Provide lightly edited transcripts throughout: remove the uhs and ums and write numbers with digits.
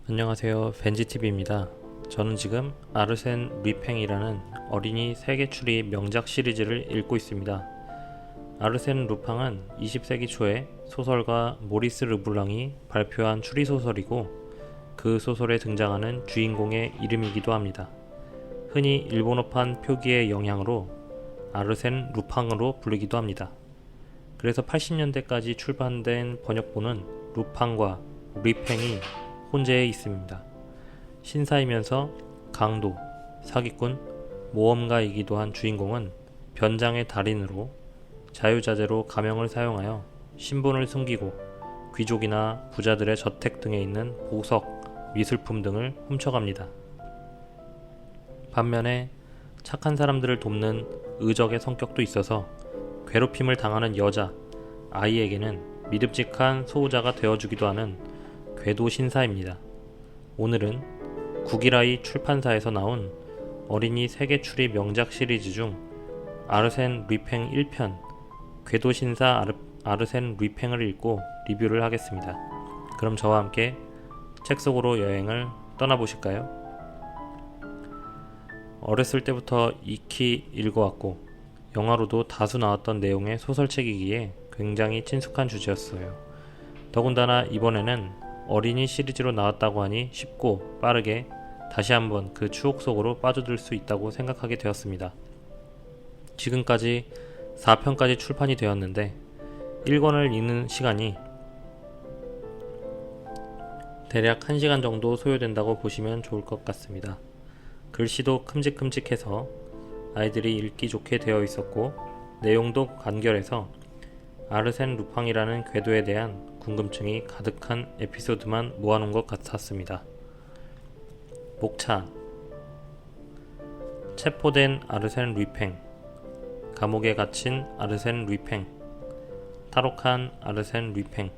안녕하세요, 벤지TV입니다. 저는 지금 아르센 루팽이라는 어린이 세계 추리 명작 시리즈를 읽고 있습니다. 아르센 루팡은 20세기 초에 소설가 모리스 르블랑이 발표한 추리소설이고 그 소설에 등장하는 주인공의 이름이기도 합니다. 흔히 일본어판 표기의 영향으로 아르센 루팡으로 부르기도 합니다. 그래서 80년대까지 출판된 번역본은 루팡과 루팽이 혼재해 있습니다. 신사이면서 강도, 사기꾼, 모험가이기도 한 주인공은 변장의 달인으로 자유자재로 가명을 사용하여 신분을 숨기고 귀족이나 부자들의 저택 등에 있는 보석, 미술품 등을 훔쳐갑니다. 반면에 착한 사람들을 돕는 의적의 성격도 있어서 괴롭힘을 당하는 여자, 아이에게는 믿음직한 소후자가 되어주기도 하는 궤도 신사입니다. 오늘은 구기라이 출판사에서 나온 어린이 세계 추리 명작 시리즈 중 아르센 루팽 1편 궤도 신사 아르센 루팽을 읽고 리뷰를 하겠습니다. 그럼 저와 함께 책 속으로 여행을 떠나보실까요? 어렸을 때부터 익히 읽어왔고 영화로도 다수 나왔던 내용의 소설책이기에 굉장히 친숙한 주제였어요. 더군다나 이번에는 어린이 시리즈로 나왔다고 하니 쉽고 빠르게 다시 한번 그 추억 속으로 빠져들 수 있다고 생각하게 되었습니다. 지금까지 4편까지 출판이 되었는데 1권을 읽는 시간이 대략 1시간 정도 소요된다고 보시면 좋을 것 같습니다. 글씨도 큼직큼직해서 아이들이 읽기 좋게 되어 있었고 내용도 간결해서 아르센 루팡이라는 궤도에 대한 궁금증이 가득한 에피소드만 모아놓은 것 같았습니다. 목차 체포된 아르센 루팽, 감옥에 갇힌 아르센 루팽, 탈옥한 아르센 루팽.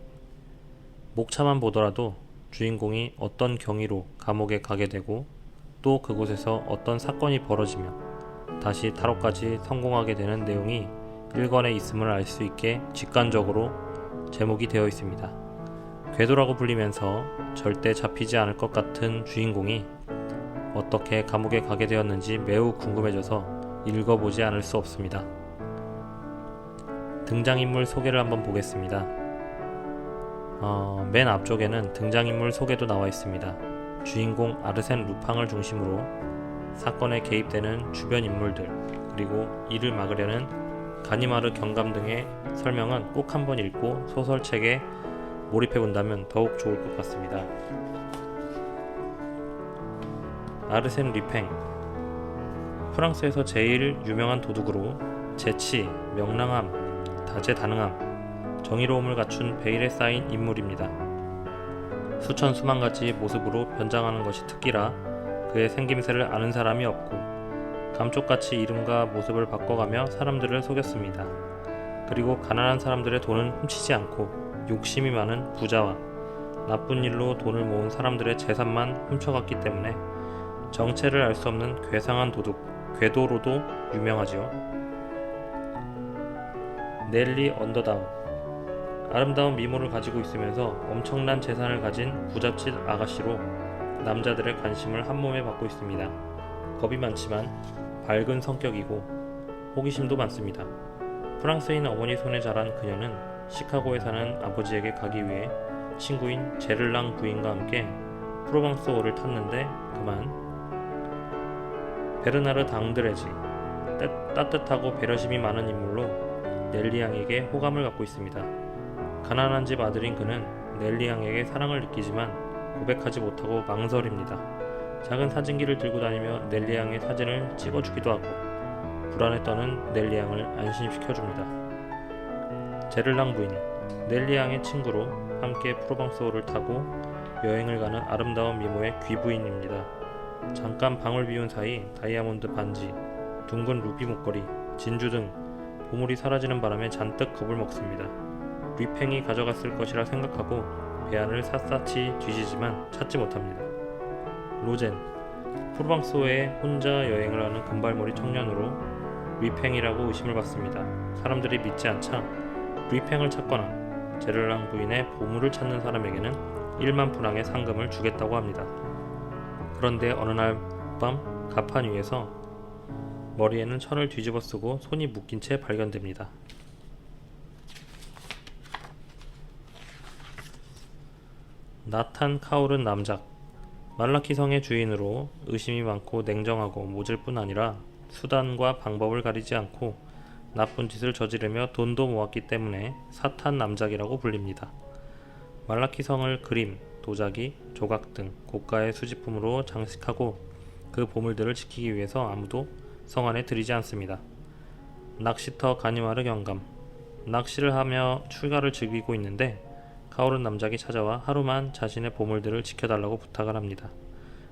목차만 보더라도 주인공이 어떤 경위로 감옥에 가게 되고 또 그곳에서 어떤 사건이 벌어지며 다시 탈옥까지 성공하게 되는 내용이 1권에 있음을 알 수 있게 직관적으로 제목이 되어 있습니다. 궤도라고 불리면서 절대 잡히지 않을 것 같은 주인공이 어떻게 감옥에 가게 되었는지 매우 궁금해져서 읽어보지 않을 수 없습니다. 등장인물 소개를 한번 보겠습니다. 맨 앞쪽에는 등장인물 소개도 나와 있습니다. 주인공 아르센 루팡을 중심으로 사건에 개입되는 주변 인물들, 그리고 이를 막으려는 가니마르 경감 등의 설명은 꼭 한번 읽고 소설책에 몰입해본다면 더욱 좋을 것 같습니다. 아르센 루팽, 프랑스에서 제일 유명한 도둑으로 재치, 명랑함, 다재다능함, 정의로움을 갖춘 베일에 쌓인 인물입니다. 수천 수만 가지 모습으로 변장하는 것이 특기라 그의 생김새를 아는 사람이 없고 감쪽같이 이름과 모습을 바꿔가며 사람들을 속였습니다. 그리고 가난한 사람들의 돈은 훔치지 않고 욕심이 많은 부자와 나쁜 일로 돈을 모은 사람들의 재산만 훔쳐갔기 때문에 정체를 알 수 없는 괴상한 도둑, 궤도로도 유명하지요. 넬리 언더다운, 아름다운 미모를 가지고 있으면서 엄청난 재산을 가진 부잣집 아가씨로 남자들의 관심을 한몸에 받고 있습니다. 겁이 많지만 밝은 성격이고 호기심도 많습니다. 프랑스인 어머니 손에 자란 그녀는 시카고에 사는 아버지에게 가기 위해 친구인 제를랑 부인과 함께 프로방스호를 탔는데 그만 베르나르 당드레지, 따뜻하고 배려심이 많은 인물로 넬리 양에게 호감을 갖고 있습니다. 가난한 집 아들인 그는 넬리 양에게 사랑을 느끼지만 고백하지 못하고 망설입니다. 작은 사진기를 들고 다니며 넬리 양의 사진을 찍어주기도 하고 불안에 떠는 넬리 양을 안심시켜줍니다. 제를랑 부인은 넬리 양의 친구로 함께 프로방스호를 타고 여행을 가는 아름다운 미모의 귀부인입니다. 잠깐 방을 비운 사이 다이아몬드 반지, 둥근 루비 목걸이, 진주 등 보물이 사라지는 바람에 잔뜩 겁을 먹습니다. 루팽이 가져갔을 것이라 생각하고 배안을 샅샅이 뒤지지만 찾지 못합니다. 로젠, 프로방스호에 혼자 여행을 하는 금발머리 청년으로 루팽이라고 의심을 받습니다. 사람들이 믿지 않자 루팽을 찾거나 제르랑 부인의 보물을 찾는 사람에게는 1만 프랑의 상금을 주겠다고 합니다. 그런데 어느 날 밤 갑판 위에서 머리에는 천을 뒤집어 쓰고 손이 묶인 채 발견됩니다. 나탄 카울은 남작, 말라키 성의 주인으로 의심이 많고 냉정하고 모질 뿐 아니라 수단과 방법을 가리지 않고 나쁜 짓을 저지르며 돈도 모았기 때문에 사탄 남작이라고 불립니다. 말라키 성을 그림, 도자기, 조각 등 고가의 수집품으로 장식하고 그 보물들을 지키기 위해서 아무도 성 안에 들이지 않습니다. 낚시터 가니마르 경감, 낚시를 하며 출가를 즐기고 있는데 카울은 남작이 찾아와 하루만 자신의 보물들을 지켜달라고 부탁을 합니다.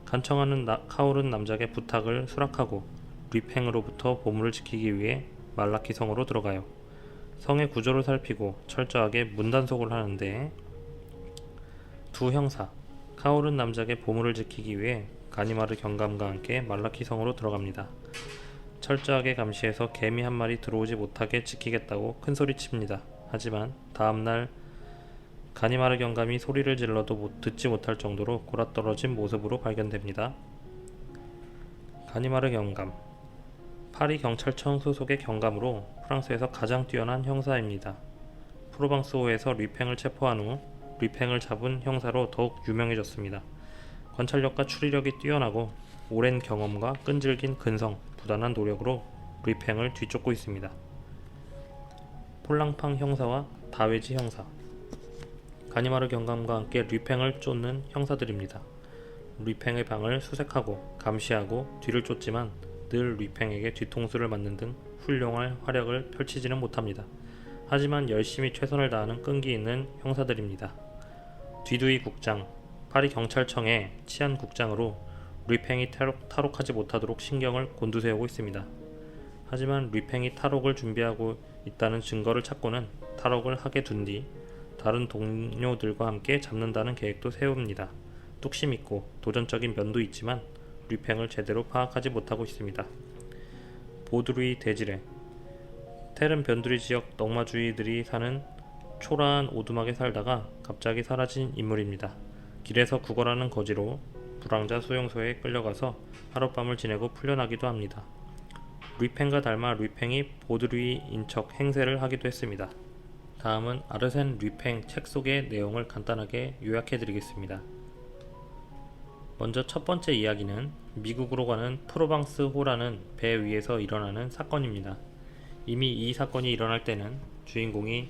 간청하는 카울은 남작의 부탁을 수락하고 류팽으로부터 보물을 지키기 위해 말라키 성으로 들어가요. 성의 구조를 살피고 철저하게 문단속을 하는데 두 형사, 카울은 남작의 보물을 지키기 위해 가니마르 경감과 함께 말라키 성으로 들어갑니다. 철저하게 감시해서 개미 한 마리 들어오지 못하게 지키겠다고 큰소리칩니다. 하지만 다음날 가니마르 경감이 소리를 질러도 듣지 못할 정도로 골아떨어진 모습으로 발견됩니다. 가니마르 경감, 파리 경찰청 소속의 경감으로 프랑스에서 가장 뛰어난 형사입니다. 프로방스호에서 류팽을 체포한 후 류팽을 잡은 형사로 더욱 유명해졌습니다. 관찰력과 추리력이 뛰어나고 오랜 경험과 끈질긴 근성, 부단한 노력으로 류팽을 뒤쫓고 있습니다. 폴랑팡 형사와 다웨지 형사, 가니마르 경감과 함께 류팽을 쫓는 형사들입니다. 류팽의 방을 수색하고 감시하고 뒤를 쫓지만 늘 류팽에게 뒤통수를 맞는 등 훌륭할 활약을 펼치지는 못합니다. 하지만 열심히 최선을 다하는 끈기 있는 형사들입니다. 뒤두이 국장, 파리 경찰청의 치안국장으로 류팽이 탈옥하지 못하도록 신경을 곤두세우고 있습니다. 하지만 류팽이 탈옥을 준비하고 있다는 증거를 찾고는 탈옥을 하게 둔 뒤 다른 동료들과 함께 잡는다는 계획도 세웁니다. 뚝심 있고 도전적인 면도 있지만 류팽을 제대로 파악하지 못하고 있습니다. 보드루이 데지레, 테른 변두리 지역 넉마주의들이 사는 초라한 오두막에 살다가 갑자기 사라진 인물입니다. 길에서 구걸하는 거지로 불황자 수용소에 끌려가서 하룻밤을 지내고 풀려나기도 합니다. 류팽과 닮아 류팽이 보드루이인 척 행세를 하기도 했습니다. 다음은 아르센 류팽 책 속의 내용을 간단하게 요약해드리겠습니다. 먼저 첫 번째 이야기는 미국으로 가는 프로방스호라는 배 위에서 일어나는 사건입니다. 이미 이 사건이 일어날 때는 주인공이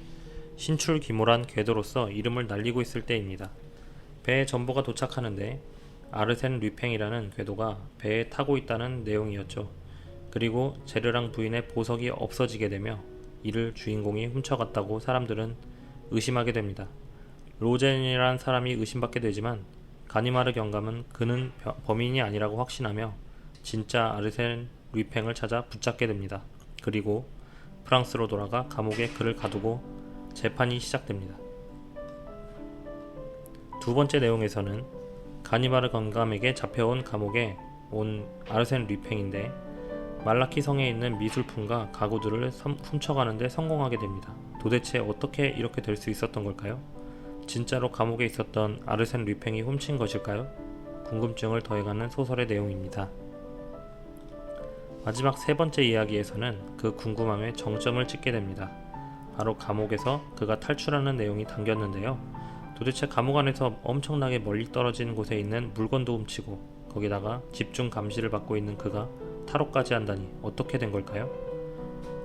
신출귀몰한 궤도로서 이름을 날리고 있을 때입니다. 배에 전보가 도착하는데 아르센 류팽이라는 궤도가 배에 타고 있다는 내용이었죠. 그리고 제르랑 부인의 보석이 없어지게 되며 이를 주인공이 훔쳐갔다고 사람들은 의심하게 됩니다. 로젠이란 사람이 의심받게 되지만 가니마르 경감은 그는 범인이 아니라고 확신하며 진짜 아르센 류팽을 찾아 붙잡게 됩니다. 그리고 프랑스로 돌아가 감옥에 그를 가두고 재판이 시작됩니다. 두 번째 내용에서는 가니마르 경감에게 잡혀온 감옥에 온 아르센 류팽인데 말라키 성에 있는 미술품과 가구들을 훔쳐가는 데 성공하게 됩니다. 도대체 어떻게 이렇게 될 수 있었던 걸까요? 진짜로 감옥에 있었던 아르센 류팽이 훔친 것일까요? 궁금증을 더해가는 소설의 내용입니다. 마지막 세 번째 이야기에서는 그 궁금함에 정점을 찍게 됩니다. 바로 감옥에서 그가 탈출하는 내용이 담겼는데요. 도대체 감옥 안에서 엄청나게 멀리 떨어진 곳에 있는 물건도 훔치고 거기다가 집중 감시를 받고 있는 그가 탈옥까지 한다니 어떻게 된 걸까요?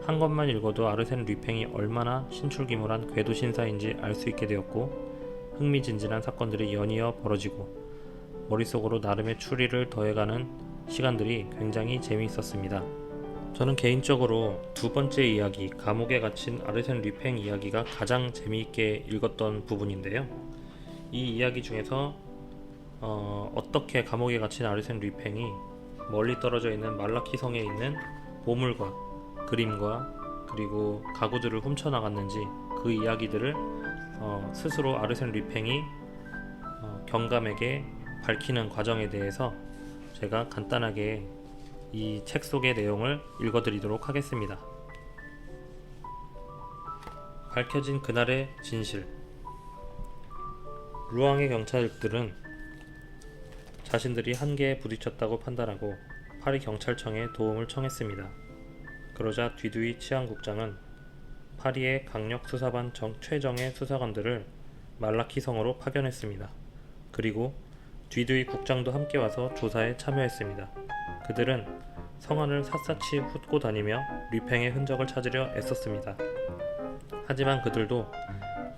한 것만 읽어도 아르센 류팽이 얼마나 신출귀몰한 궤도 신사인지 알 수 있게 되었고 흥미진진한 사건들이 연이어 벌어지고 머릿속으로 나름의 추리를 더해가는 시간들이 굉장히 재미있었습니다. 저는 개인적으로 두 번째 이야기, 감옥에 갇힌 아르센 류팽 이야기가 가장 재미있게 읽었던 부분인데요. 이 이야기 중에서 어떻게 감옥에 갇힌 아르센 류팽이 멀리 떨어져 있는 말라키 성에 있는 보물과 그림과 그리고 가구들을 훔쳐나갔는지 그 이야기들을 스스로 아르센 류팽이 경감에게 밝히는 과정에 대해서 제가 간단하게 이 책 속의 내용을 읽어드리도록 하겠습니다. 밝혀진 그날의 진실. 루앙의 경찰들은 자신들이 한계에 부딪혔다고 판단하고 파리 경찰청에 도움을 청했습니다. 그러자 뒤두이 치안국장은 파리의 강력 수사반 최정예 수사관들을 말라키 성으로 파견했습니다. 그리고 뒤두이 국장도 함께 와서 조사에 참여했습니다. 그들은 성안을 샅샅이 훑고 다니며 류팽의 흔적을 찾으려 애썼습니다. 하지만 그들도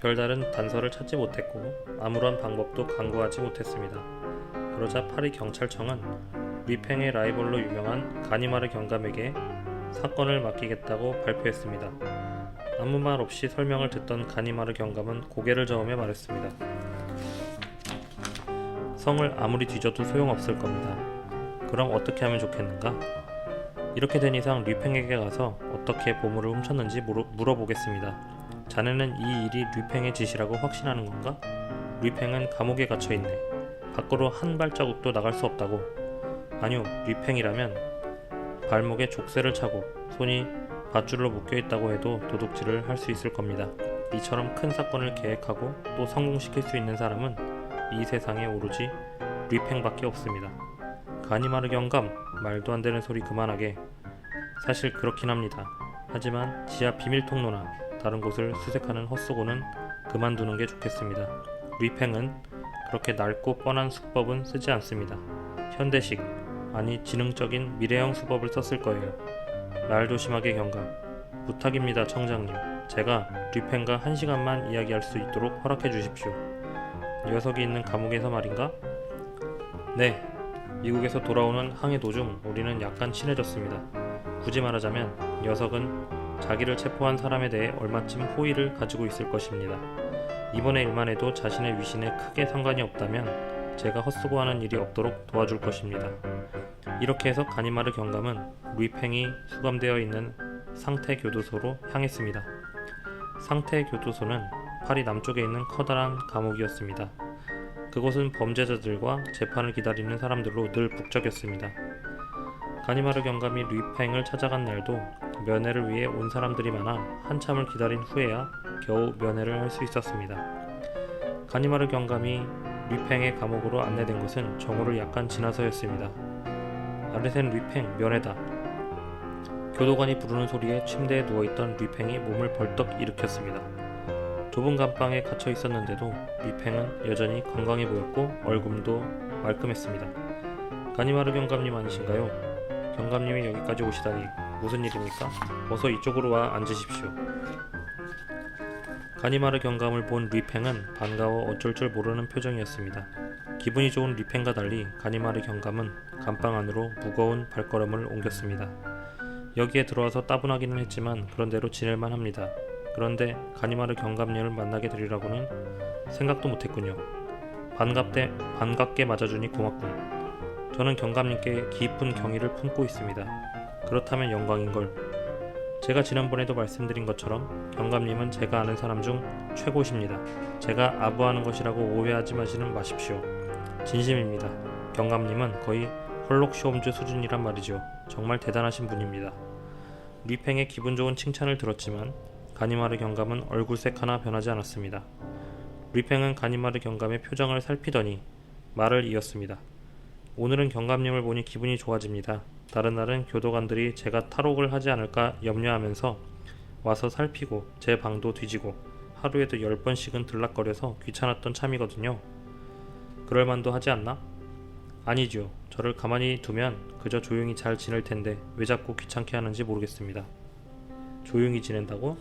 별다른 단서를 찾지 못했고 아무런 방법도 강구하지 못했습니다. 그러자 파리 경찰청은 류팽의 라이벌로 유명한 가니마르 경감에게 사건을 맡기겠다고 발표했습니다. 아무 말 없이 설명을 듣던 가니마르 경감은 고개를 저으며 말했습니다. 성을 아무리 뒤져도 소용없을 겁니다. 그럼 어떻게 하면 좋겠는가? 이렇게 된 이상 류팽에게 가서 어떻게 보물을 훔쳤는지 물어보겠습니다. 자네는 이 일이 류팽의 짓이라고 확신하는 건가? 류팽은 감옥에 갇혀있네. 밖으로 한 발자국도 나갈 수 없다고. 아니요, 류팽이라면 발목에 족쇄를 차고 손이 밧줄로 묶여있다고 해도 도둑질을 할 수 있을 겁니다. 이처럼 큰 사건을 계획하고 또 성공시킬 수 있는 사람은 이 세상에 오로지 류팽밖에 없습니다. 가니마르 경감, 말도 안 되는 소리 그만하게. 사실 그렇긴 합니다. 하지만 지하 비밀통로나 다른 곳을 수색하는 헛수고는 그만두는 게 좋겠습니다. 류팽은 그렇게 넓고 뻔한 수법은 쓰지 않습니다. 현대식, 아니 지능적인 미래형 수법을 썼을 거예요. 말 조심하게 경감. 부탁입니다, 청장님. 제가 류팽과 1시간만 이야기할 수 있도록 허락해 주십시오. 녀석이 있는 감옥에서 말인가? 네. 미국에서 돌아오는 항해 도중 우리는 약간 친해졌습니다. 굳이 말하자면 녀석은 자기를 체포한 사람에 대해 얼마쯤 호의를 가지고 있을 것입니다. 이번의 일만 해도 자신의 위신에 크게 상관이 없다면 제가 헛수고하는 일이 없도록 도와줄 것입니다. 이렇게 해서 가니마르 경감은 류팽이 수감되어 있는 상태교도소로 향했습니다. 상태교도소는 파리 남쪽에 있는 커다란 감옥이었습니다. 그곳은 범죄자들과 재판을 기다리는 사람들로 늘 북적였습니다. 가니마르 경감이 류팽을 찾아간 날도 면회를 위해 온 사람들이 많아 한참을 기다린 후에야 겨우 면회를 할 수 있었습니다. 가니마르 경감이 류팽의 감옥으로 안내된 것은 정오를 약간 지나서였습니다. 아르센 류팽 면회다. 교도관이 부르는 소리에 침대에 누워있던 류팽이 몸을 벌떡 일으켰습니다. 좁은 감방에 갇혀 있었는데도 류팽은 여전히 건강해 보였고 얼굴도 말끔했습니다. 가니마르 경감님 아니신가요? 경감님이 여기까지 오시다니 무슨 일입니까? 어서 이쪽으로 와 앉으십시오. 가니마르 경감을 본 류팽은 반가워 어쩔 줄 모르는 표정이었습니다. 기분이 좋은 류팽과 달리 가니마르 경감은 감방 안으로 무거운 발걸음을 옮겼습니다. 여기에 들어와서 따분하기는 했지만 그런대로 지낼만 합니다. 그런데 가니마르 경감님을 만나게 되리라고는 생각도 못했군요. 반갑게 맞아주니 고맙군. 저는 경감님께 깊은 경의를 품고 있습니다. 그렇다면 영광인걸. 제가 지난번에도 말씀드린 것처럼 경감님은 제가 아는 사람 중 최고십니다. 제가 아부하는 것이라고 오해하지 마십시오. 진심입니다. 경감님은 거의 셜록 홈즈 수준이란 말이죠. 정말 대단하신 분입니다. 류팽의 기분 좋은 칭찬을 들었지만 가니마르 경감은 얼굴색 하나 변하지 않았습니다. 류팽은 가니마르 경감의 표정을 살피더니 말을 이었습니다. 오늘은 경감님을 보니 기분이 좋아집니다. 다른 날은 교도관들이 제가 탈옥을 하지 않을까 염려하면서 와서 살피고 제 방도 뒤지고 하루에도 10번씩은 들락거려서 귀찮았던 참이거든요. 그럴만도 하지 않나? 아니죠. 저를 가만히 두면 그저 조용히 잘 지낼 텐데 왜 자꾸 귀찮게 하는지 모르겠습니다. 조용히 지낸다고?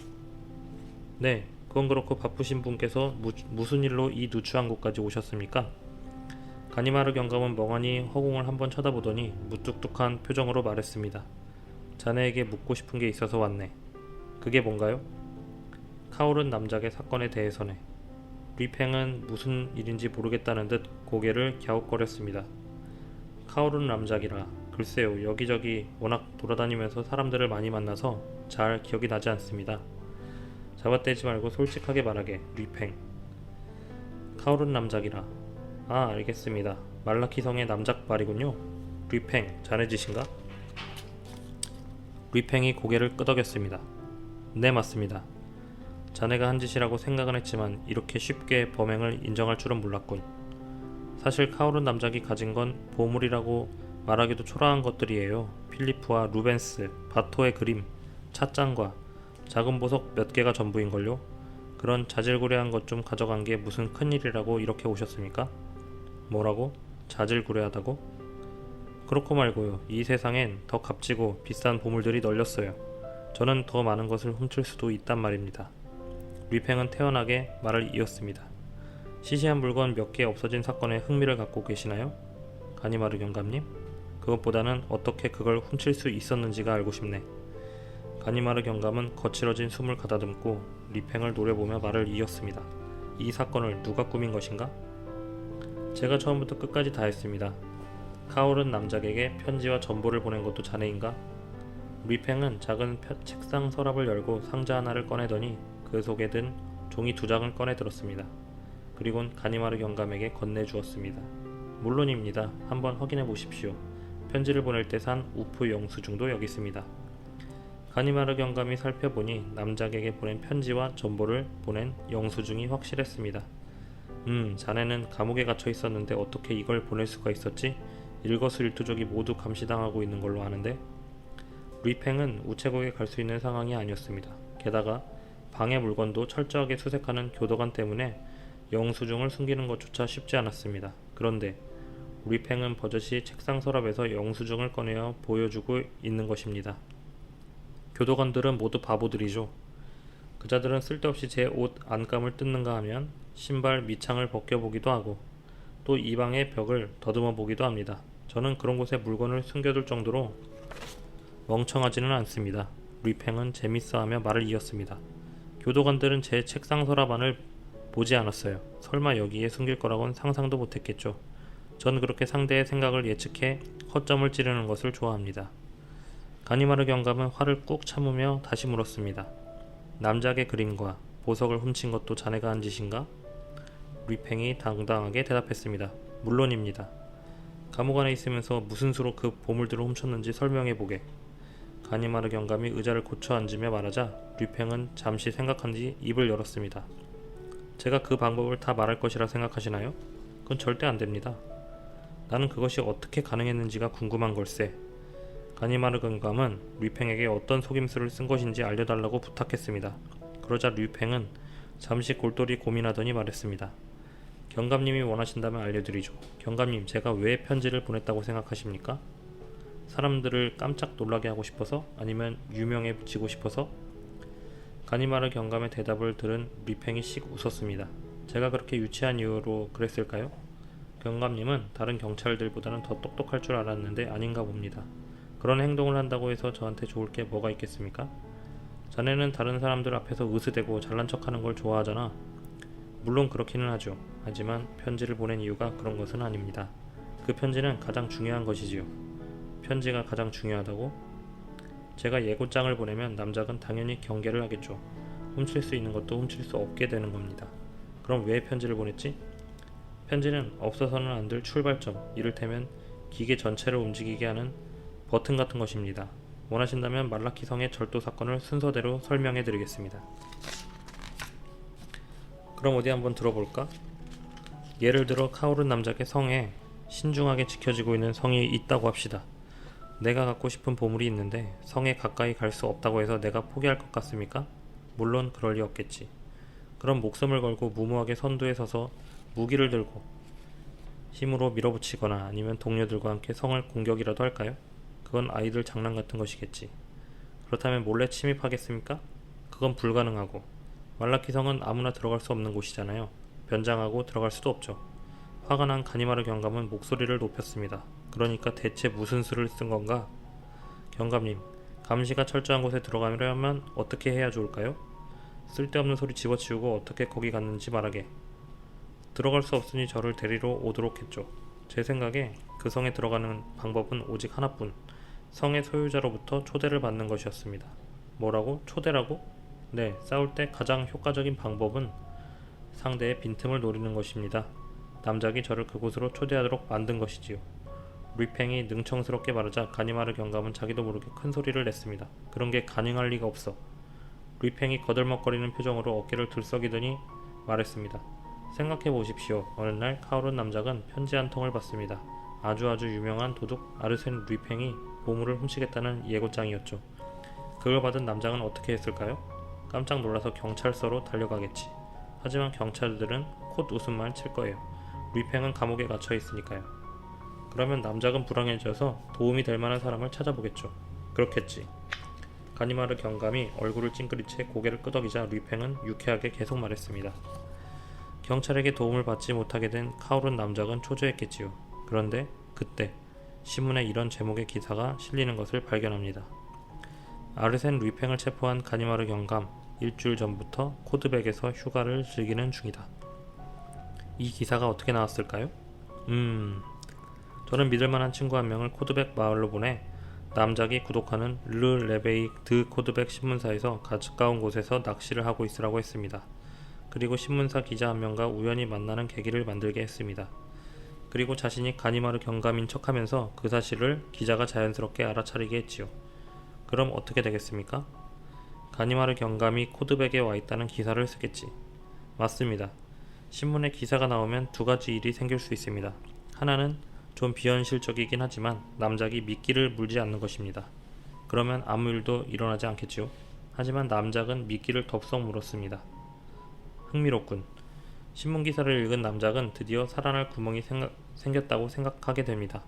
네, 그건 그렇고 바쁘신 분께서 무슨 일로 이 누추한 곳까지 오셨습니까? 가니마르 경감은 멍하니 허공을 한번 쳐다보더니 무뚝뚝한 표정으로 말했습니다. 자네에게 묻고 싶은 게 있어서 왔네. 그게 뭔가요? 카오른 남작의 사건에 대해서네. 류팽은 무슨 일인지 모르겠다는 듯 고개를 갸웃거렸습니다. 카오른 남작이라. 글쎄요, 여기저기 워낙 돌아다니면서 사람들을 많이 만나서 잘 기억이 나지 않습니다. 잡아떼지 말고 솔직하게 말하게, 류팽. 카오른 남작이라. 아, 알겠습니다. 말라키 성의 남작 말이군요. 류팽, 자네 짓인가? 류팽이 고개를 끄덕였습니다. 네, 맞습니다. 자네가 한 짓이라고 생각은 했지만 이렇게 쉽게 범행을 인정할 줄은 몰랐군. 사실 카오른 남작이 가진 건 보물이라고 말하기도 초라한 것들이에요. 필리프와 루벤스, 바토의 그림, 찻잔과 작은 보석 몇 개가 전부인걸요. 그런 자질구레한 것 좀 가져간 게 무슨 큰일이라고 이렇게 오셨습니까? 뭐라고? 자질구레하다고? 그렇고 말고요. 이 세상엔 더 값지고 비싼 보물들이 널렸어요. 저는 더 많은 것을 훔칠 수도 있단 말입니다. 류팽은 태연하게 말을 이었습니다. 시시한 물건 몇 개 없어진 사건에 흥미를 갖고 계시나요? 가니마르 경감님? 그것보다는 어떻게 그걸 훔칠 수 있었는지가 알고 싶네. 가니마르 경감은 거칠어진 숨을 가다듬고 류팽을 노려보며 말을 이었습니다. 이 사건을 누가 꾸민 것인가? 제가 처음부터 끝까지 다 했습니다. 카오른 남작에게 편지와 전보를 보낸 것도 자네인가? 류팽은 작은 책상 서랍을 열고 상자 하나를 꺼내더니 그 속에 든 종이 2장을 꺼내 들었습니다. 그리곤 가니마르 경감에게 건네주었습니다. 물론입니다. 한번 확인해 보십시오. 편지를 보낼 때 산 우프 영수증도 여기 있습니다. 가니마르 경감이 살펴보니 남작에게 보낸 편지와 전보를 보낸 영수증이 확실했습니다. 자네는 감옥에 갇혀 있었는데 어떻게 이걸 보낼 수가 있었지? 일거수일투족이 모두 감시당하고 있는 걸로 아는데. 류팽은 우체국에 갈 수 있는 상황이 아니었습니다. 게다가 방해 물건도 철저하게 수색하는 교도관 때문에 영수증을 숨기는 것조차 쉽지 않았습니다. 그런데 류팽은 버젓이 책상 서랍에서 영수증을 꺼내어 보여주고 있는 것입니다. 교도관들은 모두 바보들이죠. 그자들은 쓸데없이 제 옷 안감을 뜯는가 하면 신발 밑창을 벗겨보기도 하고 또 이 방의 벽을 더듬어 보기도 합니다. 저는 그런 곳에 물건을 숨겨둘 정도로 멍청하지는 않습니다. 류팽은 재밌어하며 말을 이었습니다. 교도관들은 제 책상 서랍 안을 보지 않았어요. 설마 여기에 숨길 거라고는 상상도 못했겠죠. 전 그렇게 상대의 생각을 예측해 허점을 찌르는 것을 좋아합니다. 가니마르 경감은 화를 꾹 참으며 다시 물었습니다. 남작의 그림과 보석을 훔친 것도 자네가 한 짓인가? 류팽이 당당하게 대답했습니다. 물론입니다. 감옥 안에 있으면서 무슨 수로 그 보물들을 훔쳤는지 설명해보게. 가니마르 경감이 의자를 고쳐 앉으며 말하자 류팽은 잠시 생각한 뒤 입을 열었습니다. 제가 그 방법을 다 말할 것이라 생각하시나요? 그건 절대 안됩니다. 나는 그것이 어떻게 가능했는지가 궁금한 걸세. 가니마르 경감은 류팽에게 어떤 속임수를 쓴 것인지 알려달라고 부탁했습니다. 그러자 류팽은 잠시 골똘히 고민하더니 말했습니다. 경감님이 원하신다면 알려드리죠. 경감님, 제가 왜 편지를 보냈다고 생각하십니까? 사람들을 깜짝 놀라게 하고 싶어서? 아니면 유명해지고 싶어서? 가니마르 경감의 대답을 들은 류팽이 씩 웃었습니다. 제가 그렇게 유치한 이유로 그랬을까요? 경감님은 다른 경찰들보다는 더 똑똑할 줄 알았는데 아닌가 봅니다. 그런 행동을 한다고 해서 저한테 좋을 게 뭐가 있겠습니까? 자네는 다른 사람들 앞에서 으스대고 잘난 척하는 걸 좋아하잖아. 물론 그렇기는 하죠. 하지만 편지를 보낸 이유가 그런 것은 아닙니다. 그 편지는 가장 중요한 것이지요. 편지가 가장 중요하다고? 제가 예고장을 보내면 남작은 당연히 경계를 하겠죠. 훔칠 수 있는 것도 훔칠 수 없게 되는 겁니다. 그럼 왜 편지를 보냈지? 편지는 없어서는 안 될 출발점, 이를테면 기계 전체를 움직이게 하는 버튼 같은 것입니다. 원하신다면 말라키 성의 절도 사건을 순서대로 설명해 드리겠습니다. 그럼 어디 한번 들어볼까? 예를 들어 카오른 남작의 성에 신중하게 지켜지고 있는 성이 있다고 합시다. 내가 갖고 싶은 보물이 있는데 성에 가까이 갈 수 없다고 해서 내가 포기할 것 같습니까? 물론 그럴 리 없겠지. 그럼 목숨을 걸고 무모하게 선두에 서서 무기를 들고 힘으로 밀어붙이거나 아니면 동료들과 함께 성을 공격이라도 할까요? 그건 아이들 장난 같은 것이겠지. 그렇다면 몰래 침입하겠습니까? 그건 불가능하고 말라키 성은 아무나 들어갈 수 없는 곳이잖아요. 변장하고 들어갈 수도 없죠. 화가 난 가니마르 경감은 목소리를 높였습니다. 그러니까 대체 무슨 수를 쓴 건가? 경감님, 감시가 철저한 곳에 들어가려면 어떻게 해야 좋을까요? 쓸데없는 소리 집어치우고 어떻게 거기 갔는지 말하게. 들어갈 수 없으니 저를 데리러 오도록 했죠. 제 생각에 그 성에 들어가는 방법은 오직 하나뿐. 성의 소유자로부터 초대를 받는 것이었습니다. 뭐라고? 초대라고? 네, 싸울 때 가장 효과적인 방법은 상대의 빈틈을 노리는 것입니다. 남작이 저를 그곳으로 초대하도록 만든 것이지요. 류팽이 능청스럽게 말하자 가니마르 경감은 자기도 모르게 큰 소리를 냈습니다. 그런 게 가능할 리가 없어. 루이팽이 거들먹거리는 표정으로 어깨를 들썩이더니 말했습니다. 생각해 보십시오. 어느 날 카오른 남작은 편지 한 통을 받습니다. 아주 유명한 도둑 아르센 루이팽이 보물을 훔치겠다는 예고장이었죠. 그걸 받은 남작은 어떻게 했을까요? 깜짝 놀라서 경찰서로 달려가겠지. 하지만 경찰들은 콧 웃음만 칠 거예요. 루이팽은 감옥에 갇혀 있으니까요. 그러면 남작은 불안해져서 도움이 될 만한 사람을 찾아보겠죠. 그렇겠지. 가니마르 경감이 얼굴을 찡그린 채 고개를 끄덕이자 루이팽은 유쾌하게 계속 말했습니다. 경찰에게 도움을 받지 못하게 된 카오른 남작은 초조했겠지요. 그런데 그때 신문에 이런 제목의 기사가 실리는 것을 발견합니다. 아르센 루이팽을 체포한 가니마르 경감, 일주일 전부터 코드백에서 휴가를 즐기는 중이다. 이 기사가 어떻게 나왔을까요? 저는 믿을만한 친구 한 명을 코드백 마을로 보내 남작이 구독하는 르 레베이 드 코드백 신문사에서 가까운 곳에서 낚시를 하고 있으라고 했습니다. 그리고 신문사 기자 한 명과 우연히 만나는 계기를 만들게 했습니다. 그리고 자신이 가니마르 경감인 척하면서 그 사실을 기자가 자연스럽게 알아차리게 했지요. 그럼 어떻게 되겠습니까? 가니마르 경감이 코드백에 와 있다는 기사를 쓰겠지. 맞습니다. 신문에 기사가 나오면 두 가지 일이 생길 수 있습니다. 하나는 좀 비현실적이긴 하지만 남작이 미끼를 물지 않는 것입니다. 그러면 아무 일도 일어나지 않겠지요. 하지만 남작은 미끼를 덥석 물었습니다. 흥미롭군. 신문기사를 읽은 남작은 드디어 살아날 구멍이 생겼다고 생각하게 됩니다.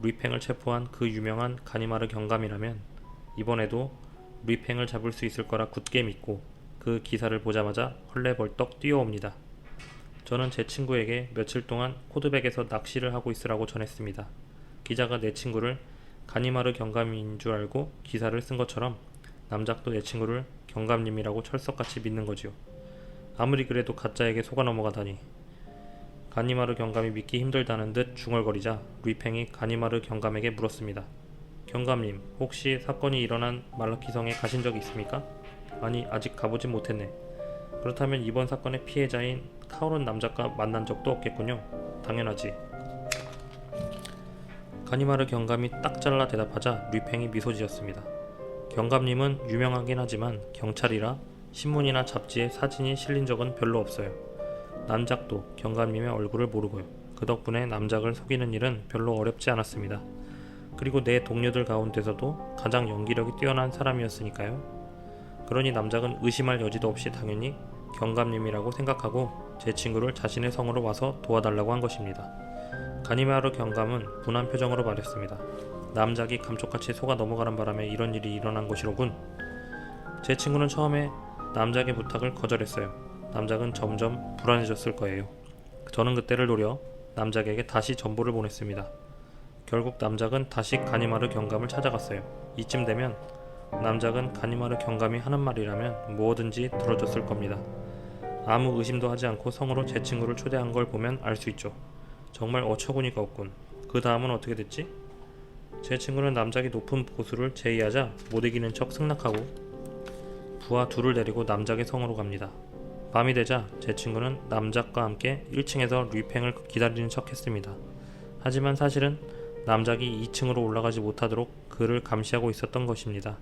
루이팽을 체포한 그 유명한 가니마르 경감이라면 이번에도 루이팽을 잡을 수 있을 거라 굳게 믿고 그 기사를 보자마자 헐레벌떡 뛰어옵니다. 저는 제 친구에게 며칠 동안 코드백에서 낚시를 하고 있으라고 전했습니다. 기자가 내 친구를 가니마르 경감인 줄 알고 기사를 쓴 것처럼 남작도 내 친구를 경감님이라고 철석같이 믿는 거지요. 아무리 그래도 가짜에게 속아 넘어가다니. 가니마르 경감이 믿기 힘들다는 듯 중얼거리자 루이팽이 가니마르 경감에게 물었습니다. 경감님, 혹시 사건이 일어난 말라키성에 가신 적이 있습니까? 아니, 아직 가보진 못했네. 그렇다면 이번 사건의 피해자인 카오른 남작과 만난 적도 없겠군요. 당연하지. 가니마르 경감이 딱 잘라 대답하자 루이팽이 미소 지었습니다. 경감님은 유명하긴 하지만 경찰이라 신문이나 잡지에 사진이 실린 적은 별로 없어요. 남작도 경감님의 얼굴을 모르고요. 그 덕분에 남작을 속이는 일은 별로 어렵지 않았습니다. 그리고 내 동료들 가운데서도 가장 연기력이 뛰어난 사람이었으니까요. 그러니 남작은 의심할 여지도 없이 당연히 경감님이라고 생각하고 제 친구를 자신의 성으로 와서 도와달라고 한 것입니다. 가니마르 경감은 분한 표정으로 말했습니다. 남작이 감쪽같이 속아 넘어가는 바람에 이런 일이 일어난 것이로군. 제 친구는 처음에 남작의 부탁을 거절했어요. 남작은 점점 불안해졌을 거예요. 저는 그때를 노려 남작에게 다시 전보를 보냈습니다. 결국 남작은 다시 가니마르 경감을 찾아갔어요. 이쯤 되면 남작은 가니마르 경감이 하는 말이라면 뭐든지 들어줬을 겁니다. 아무 의심도 하지 않고 성으로 제 친구를 초대한 걸 보면 알 수 있죠. 정말 어처구니가 없군. 그 다음은 어떻게 됐지? 제 친구는 남작이 높은 보수를 제의하자 못 이기는 척 승낙하고 부하 둘을 데리고 남작의 성으로 갑니다. 밤이 되자 제 친구는 남작과 함께 1층에서 루이팽을 기다리는 척 했습니다. 하지만 사실은 남작이 2층으로 올라가지 못하도록 그를 감시하고 있었던 것입니다.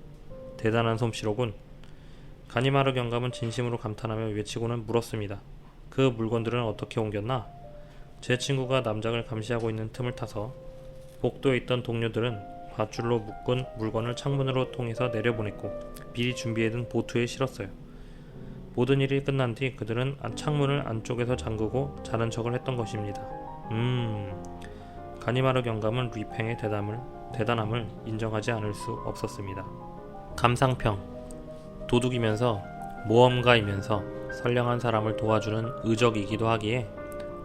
대단한 솜씨로군. 가니마르 경감은 진심으로 감탄하며 외치고는 물었습니다. 그 물건들은 어떻게 옮겼나? 제 친구가 남작을 감시하고 있는 틈을 타서 복도에 있던 동료들은 밧줄로 묶은 물건을 창문으로 통해서 내려보냈고 미리 준비해둔 보트에 실었어요. 모든 일이 끝난 뒤 그들은 창문을 안쪽에서 잠그고 자는 척을 했던 것입니다. 가니마르 경감은 루이팽의 대단함을 인정하지 않을 수 없었습니다. 감상평. 도둑이면서 모험가이면서 선량한 사람을 도와주는 의적이기도 하기에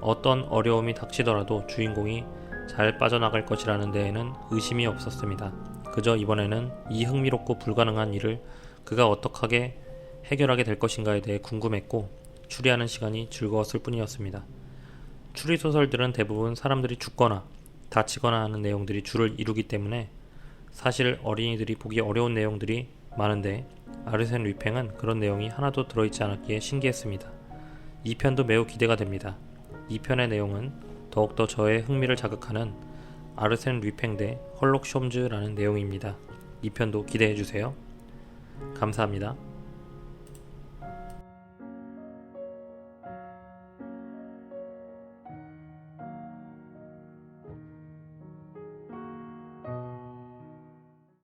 어떤 어려움이 닥치더라도 주인공이 잘 빠져나갈 것이라는 데에는 의심이 없었습니다. 그저 이번에는 이 흥미롭고 불가능한 일을 그가 어떻게 해결하게 될 것인가에 대해 궁금했고 추리하는 시간이 즐거웠을 뿐이었습니다. 추리소설들은 대부분 사람들이 죽거나 다치거나 하는 내용들이 주를 이루기 때문에 사실 어린이들이 보기 어려운 내용들이 많은데 아르센 루이팽은 그런 내용이 하나도 들어있지 않았기에 신기했습니다. 2편도 매우 기대가 됩니다. 2편의 내용은 더욱더 저의 흥미를 자극하는 아르센 루이팽 대 헐록 홈즈라는 내용입니다. 2편도 기대해주세요. 감사합니다.